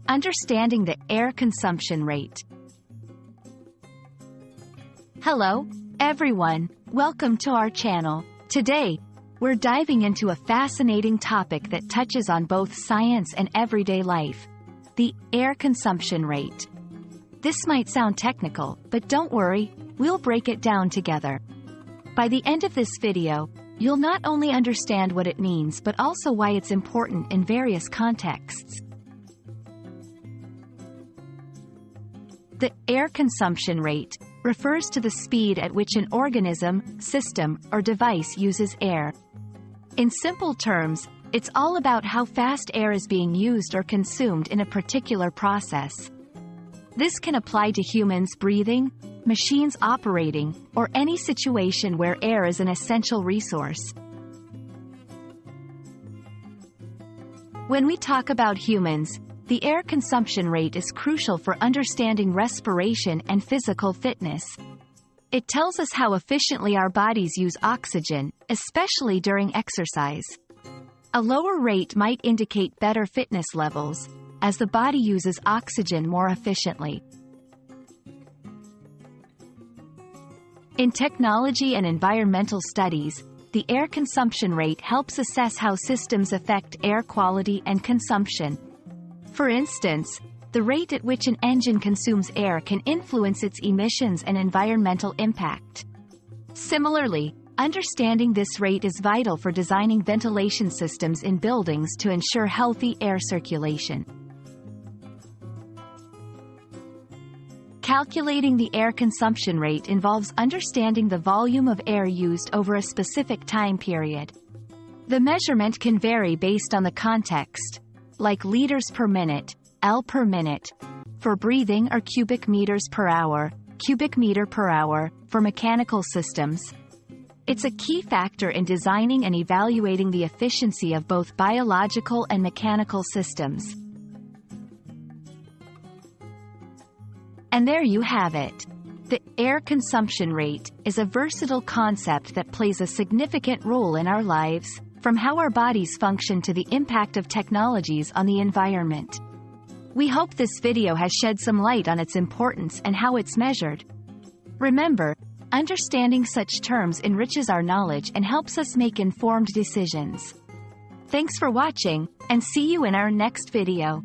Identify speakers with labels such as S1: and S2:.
S1: Understanding the air consumption rate. Hello, everyone. Welcome to our channel. Today, we're diving into a fascinating topic that touches on both science and everyday life: the air consumption rate. This might sound technical, but don't worry, we'll break it down together. By the end of this video, you'll not only understand what it means but also why it's important in various contexts. The air consumption rate refers to the speed at which an organism, system, or device uses air. In simple terms, it's all about how fast air is being used or consumed in a particular process. This can apply to humans breathing, machines operating, or any situation where air is an essential resource. When we talk about humans, the air consumption rate is crucial for understanding respiration and physical fitness. It tells us how efficiently our bodies use oxygen, especially during exercise. A lower rate might indicate better fitness levels, as the body uses oxygen more efficiently. In technology and environmental studies, the air consumption rate helps assess how systems affect air quality and consumption. For instance, the rate at which an engine consumes air can influence its emissions and environmental impact. Similarly, understanding this rate is vital for designing ventilation systems in buildings to ensure healthy air circulation. Calculating the air consumption rate involves understanding the volume of air used over a specific time period. The measurement can vary based on the context, like liters per minute, L per minute, for breathing, or cubic meters per hour, cubic meter per hour, for mechanical systems. It's a key factor in designing and evaluating the efficiency of both biological and mechanical systems. And there you have it. The air consumption rate is a versatile concept that plays a significant role in our lives, from how our bodies function to the impact of technologies on the environment. We hope this video has shed some light on its importance and how it's measured. Remember, understanding such terms enriches our knowledge and helps us make informed decisions. Thanks for watching, and see you in our next video.